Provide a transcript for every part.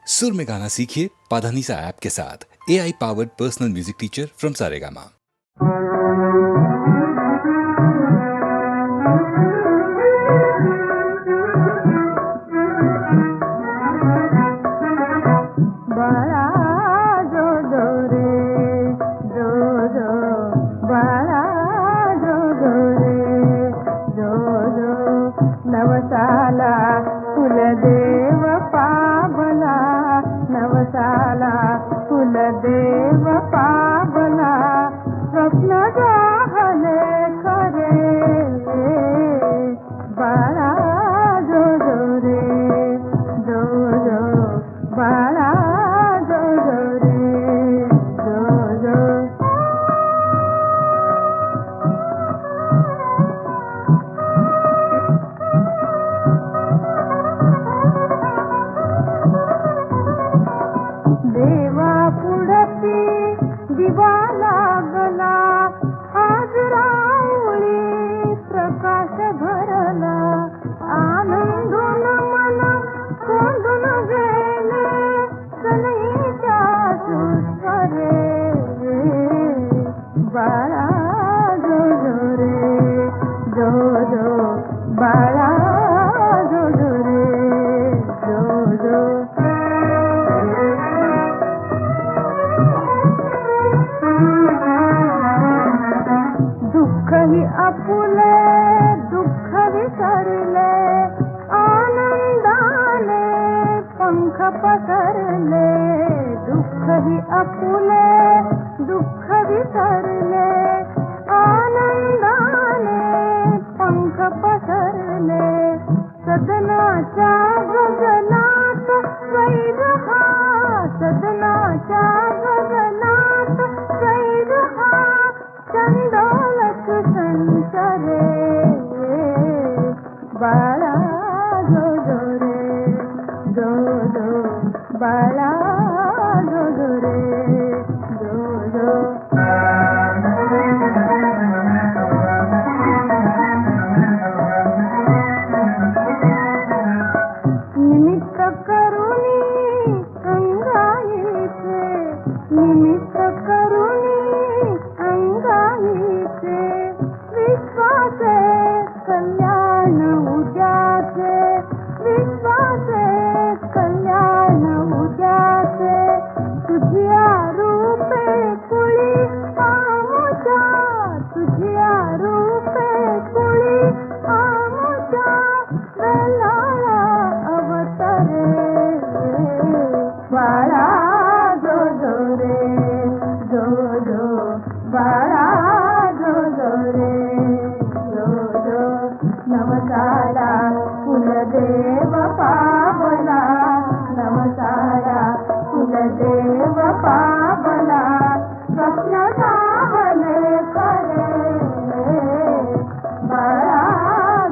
सुर में गाना सीखिए पाधानीसा ऐप के साथ। AI powered personal music teacher from Saregama. नवसाला कुलदेव पावला, नवसाला कुलदेव पावला, स्वप्न जाहले खरे बाळा जो जो रे जो जो बाळा जो जो रे जो जो देवा पुढती दिवा लागला, आज राऊळी प्रकाश भरला, आनंदून मन कोंडून गेले सनईच्या सुस्वरे बाळा जो जो रे जो जो बाळा जो जो रे जो जो दुःखही आपुले दुःख विसरले, आनंदाने पंख पसरले, दुःखही आपुले दुःख विसरले, आनंदाने पंख पसरले, सदनाच्या गगनात वैर हा, सदनाच्या गगनात वैर हा, चंदोलक संसरे बाळा जो जो रे जो जो बाळा जो जो रे जो जो निमित्त करुणी अंगाईचे, निमित्त करुणी अंगाईचे, विश्वासे कल्याण उद्याचे, विश्वासे कल्याण उद्याचे, तुझिया रूपे कुळी आमुच्या, तुझिया रूपे कुळी आमुच्या, वेलाळा अवतरे बाळा जो जो रे जो जो बाळा जो जो रे जो जो नवसाला कुलदेव पावला, नवसाला कुलदेव पावला, स्वप्न जाहले खरे बाळा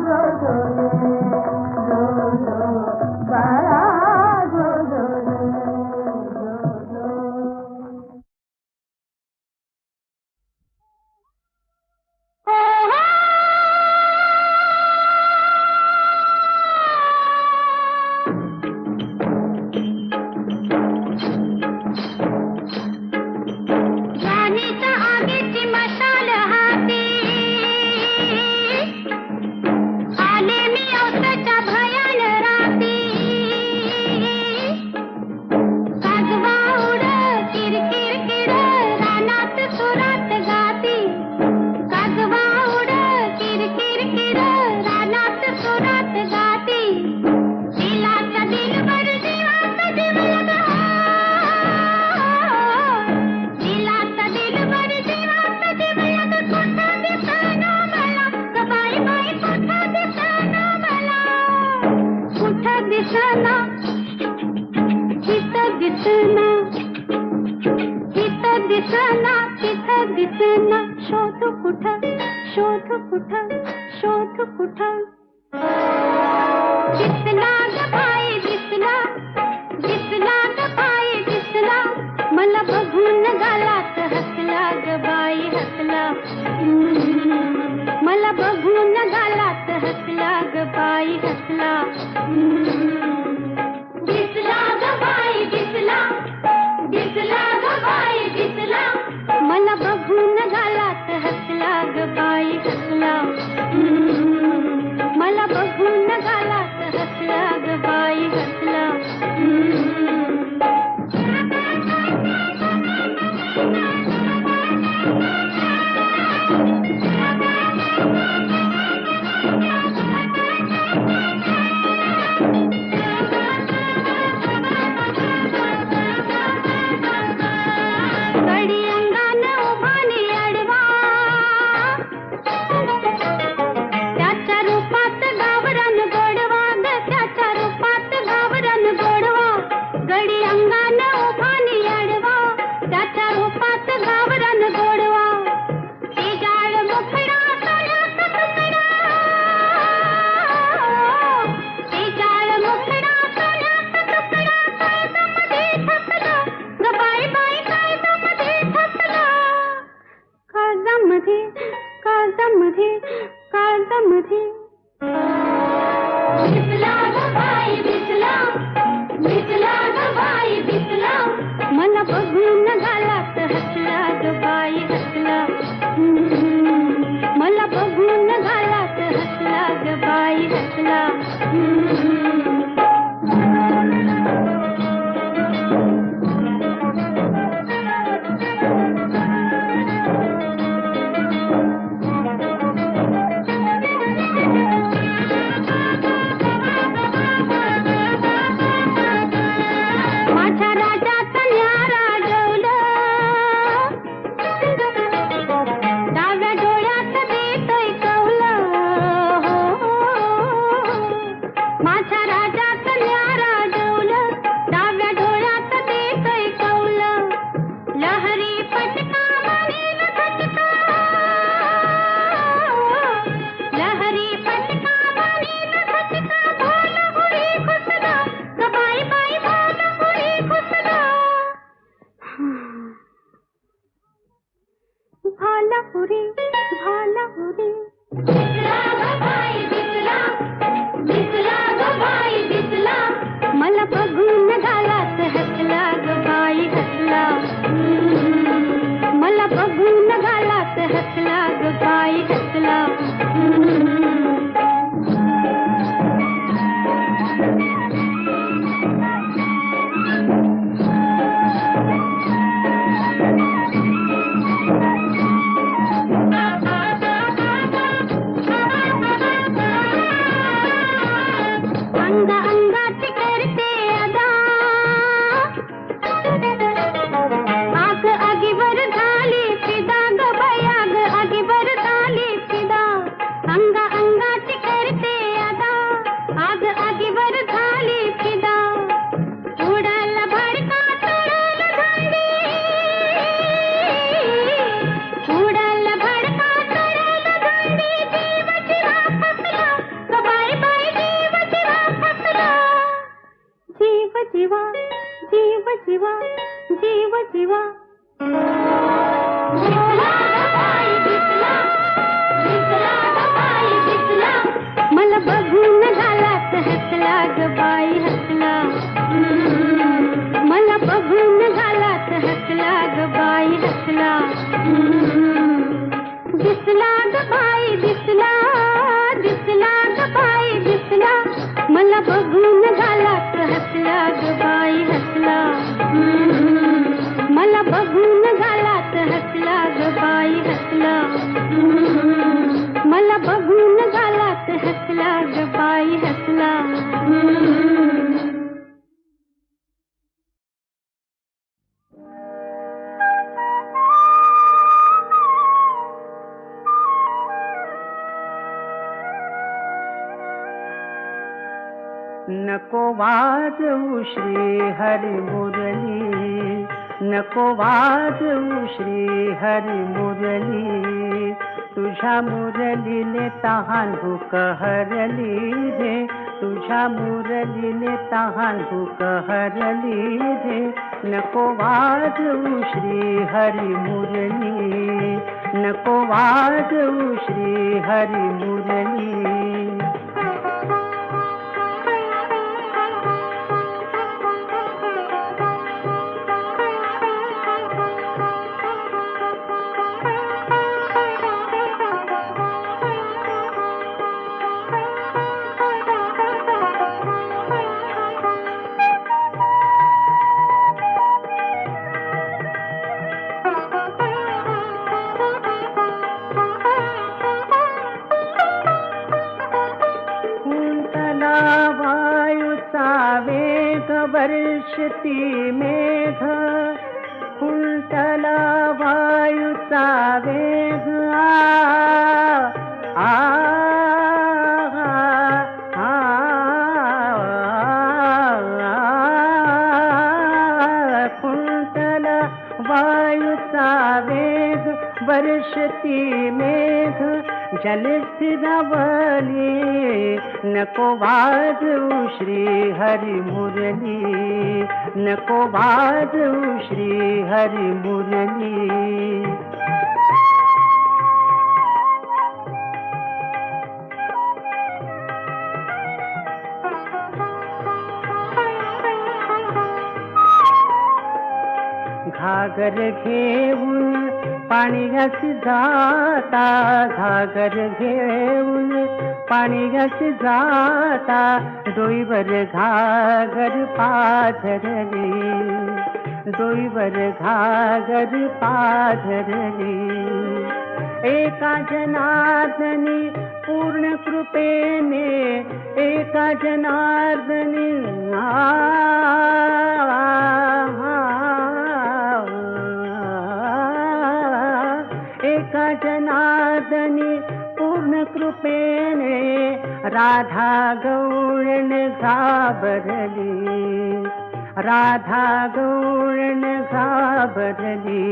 जो जो रे जो जो बाळा जो जो रे जो जो राणीच्या आगीची मशाल हाती, आले मी औसाच्या भयान राती, काजवा उड किरकिर किर रानात सुरात गाती, काजवा उड किरकिर किर रानात सुरात गाती, दिलाचा दिलबर जीवाचा जीव लगा, दिलाचा दिलबर जीवाचा जीव लगा, कुठं दिसना मला ग बाई बाई, कुठं दिसना मला, कुठं दिसना इथं दिसना, इथं दिसना तिथं दिसना, शोध कुठं शोध कुठं शोध कुठं, दिसला ग बाई दिसला, दिसला ग बाई दिसला, मला बघून गालात हसला ग बाई हसला, मला बघून गालात हसला ग बाई हसला, दिसला ग बाई जीव जीवा जीव जीवा दिसला ग बाई दिसला दिसला ग बाई दिसला मला बघून गालात हसला ग बाई हसला मला बघून गालात हसला ग बाई हसला दिसला ग बाई दिसला दिसला ग बाई दिसला मला बघून गालात हसला ग बाई हसला मला बघून गालात हसला ग बाई हसला मला बघून गालात हसला ग बाई हसला नको वाजवू श्री हरी मुरली नको वाजवू श्री हरी मुरली तुझ्या मुरलीने तहान भूक हरली रे तुझ्या मुरलीने तहान भूक हरली रे नको वाजवू श्री हरी मुरली नको वाजवू श्री हरी मुरली वर्षती मेघ कुंतला वायूचा वेग कुंतला वायूचा वेग वर्षती मेघ जलस्थिरावली नको वाजवू श्री हरी मुरली नको वाजवू श्री हरी मुरली घागर घेऊन पाण्यास जाता घागर घेऊन पाण्यास जाता डोईवर घागर पाथरली डोईवर घागर पाथरली एका जनार्दनी पूर्ण कृपेने एका जनार्दनी एका जनार्दनी पूर्ण कृपेने राधा गौळण घाबरली राधा गौळण घाबरली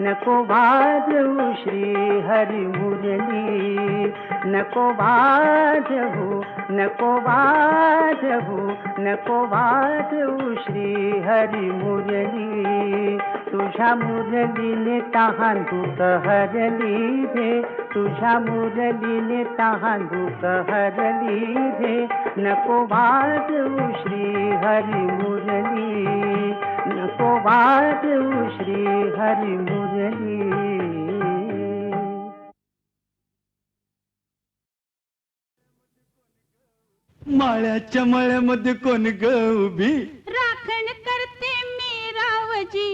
नको वाजवू श्री हरी मुरली नको वाजवू नको वाजवू नको वाजवू श्री हरी मुरली तुझ्या मुरलीने तहान भूक हरली रे तुझ्या मुरलीने तहान भूक हरली रे नको वाजवू श्री हरी मुरली नको वाजवू श्री हरी मुरली माळ्याच्या मळ्यामध्ये कोण ग उभी राखण करते मी रावजी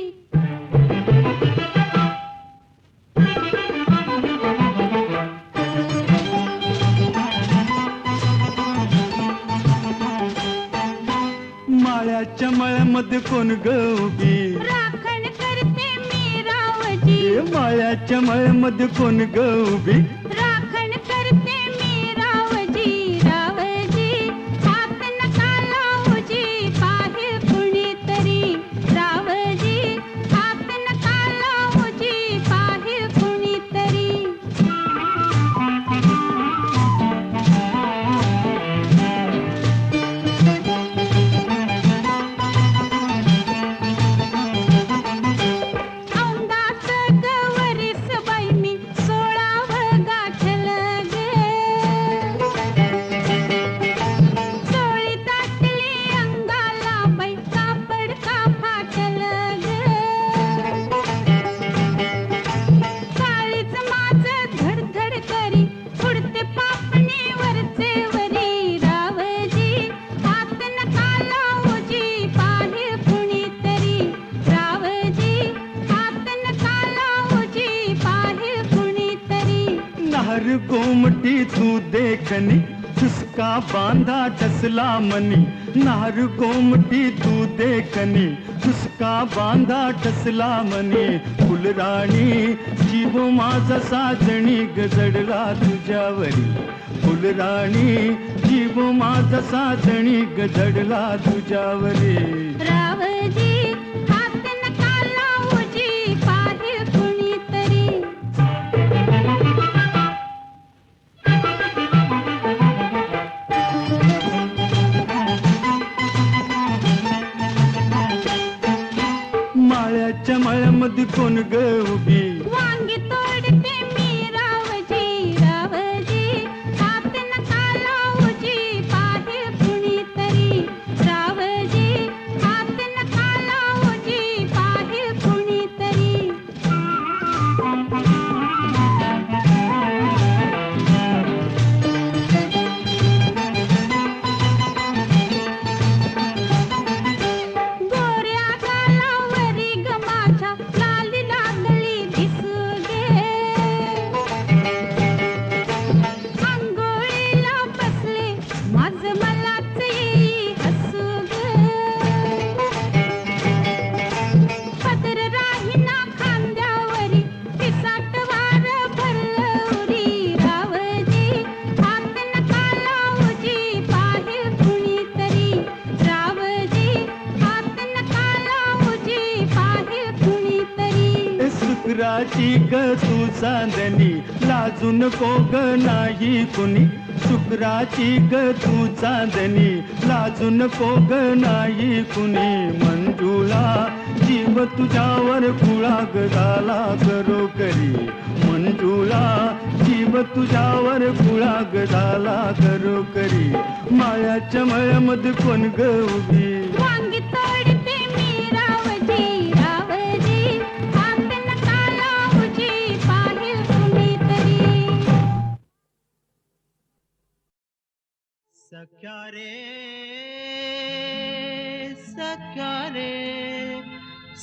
माळ्याच्या मळ्यामध्ये कोण ग उभी राखण करते मी रावजी माळ्याच्या मळ्यामध्ये कोण ग उभी राखण करते मी रावजी रावजी हात नका लावूजी पाहे कुणीतरी रावजी हात नका लावूजी पाहे कुणीतरी नार गोमटी तू देखनी चुसका बांधा टसला मनी नार गोमटी तू देखनी चुसका बांधा टसला मनी फुलराणी जीव माझा साजणी गजडला तुझ्यावरी फुलराणी जीव माझा साजणी गजडला तुझ्यावरी रावजी हात नका लावूजी पाहे कुणीतरी माळ्याच्या मळ्यामध्ये कोण ग उभी वांगी तोडते मी रावजी रावजी हात नका लावूजी पाहे कुणीतरी रावजी हात नका लावूजी पाहे कुणीतरी गोऱ्या गालावरी ग माझ्या लाली लागली दिसू दे अंघोळीला बसले माझ मलाच येई हसू ग पदर राहीना खांद्यावरी पिसाट वार भरलवरी रावजी हात नका लावूजी पाहे कुणीतरी रावजी हात नका लावूजी पाहे कुणीतरी शुक्राची ग तू चांदणी लाजू नको ग नाही कुणी शुक्राची ग तू चांदणी लाजू नको ग नाही कुणी मंजुळा जीव तुझ्यावर कुळा ग झाला करो करी मंजुळा जीव तुझ्यावर कुळा ग झाला करो करी माळ्याच्या मळ्यामध्ये कोण ग उभी वांगी तोडते मी रावजी रावजी हात नका लावूजी पाहे कुणीतरी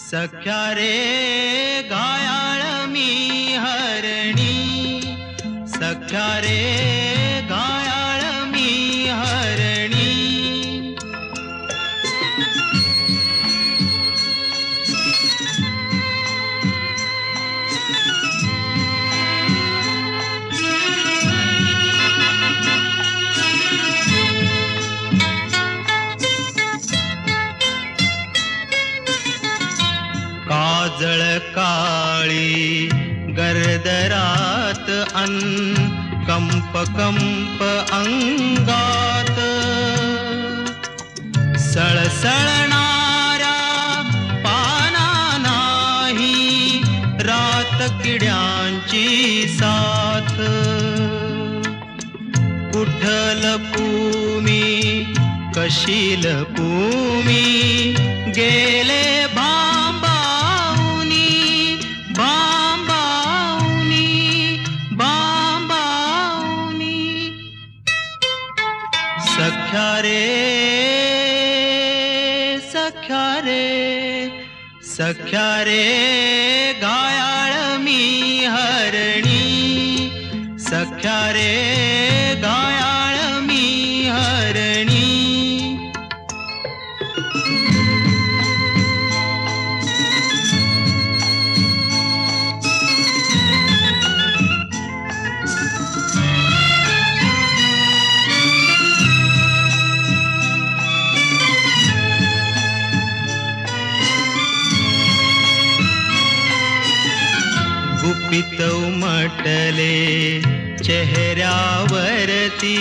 सख्या रे घायाळ मी हरणी सख्या रे घायाळ मी हरणी काजळ काळी गर्दरात कंप कंप अंगात सळसळणाऱ्या पाना नाही रात किड्यांची साथ कुठल लपूमी कशी लपूमी गेले भांबाऊनी भांबाऊनी भांबाऊनी सख्या रे सख्या रे सख्या रे घायाळ मी हरणी सख्या रे घायाळ मी हरणी गुपित उमटले चेहऱ्यावरती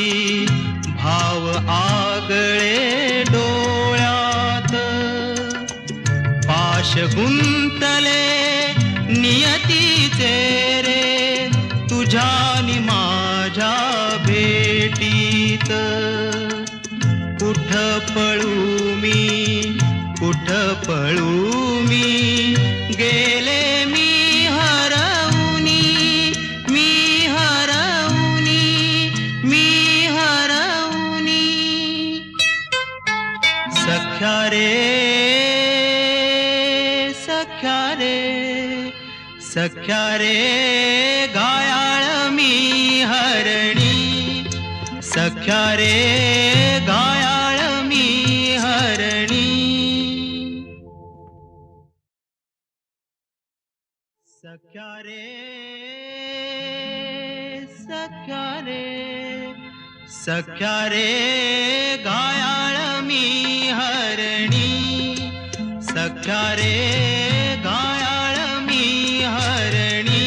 भाव आगळे डोळ्यात पाश गुंतले नियतीचे रे तुझ्या नि माझ्या भेटीत कुठ पळू मी गेले मी हरवूनी सख्या रे घायाळ मी हरणी, सख्या रे घायाळ मी हरणी. सख्या रे, सख्या रे, सख्या रे घायाळ मी हरणी, सख्या रे घायाळ मी हरणी.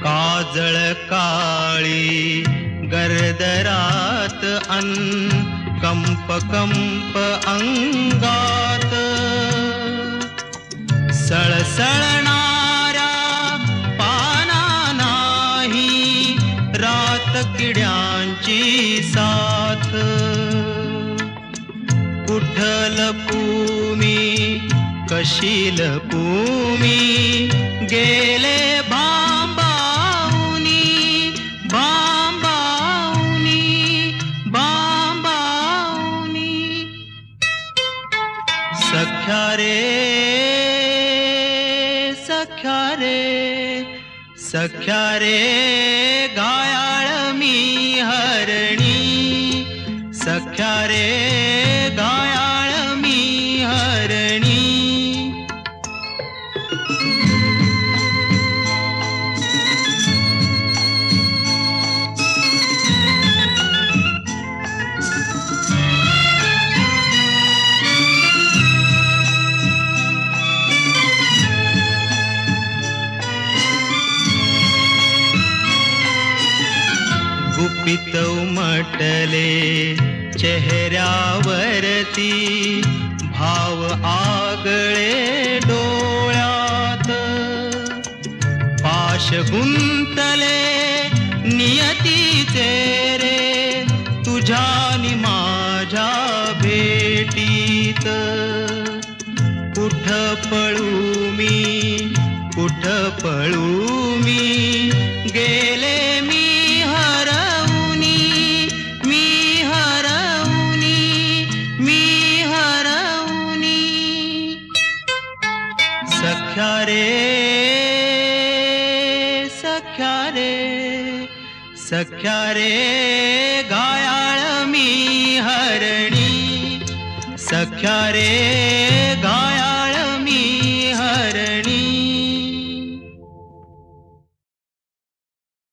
काजळ काळी गर्दरात अन कंप कंप अंगात, सळसळणाऱ्या पाना नाही रात किड्यांची साथ. कुठल लपूमी कशी लपूमी गेले बांबाऊनी, बांबाऊनी, बांबाऊनी. सख्या रे, सख्या रे, सख्या रे घायाळ मी हरणी, सख्या रे घायाळ मी हरणी. गुपित उमटले चेहऱ्यावरती, भाव आगळे डोळ्यात. पाश गुंतले नियतीचे रे तुझ्या नि माझ्या भेटीत. कुठ पळू मी, कुठ पळू मी गेले मी हरवूनी, मी हरवूनी, मी हरवूनी. सख्या रे, सख्या रे, सख्या रे घायाळ मी हरणी, सख्या रे घायाळ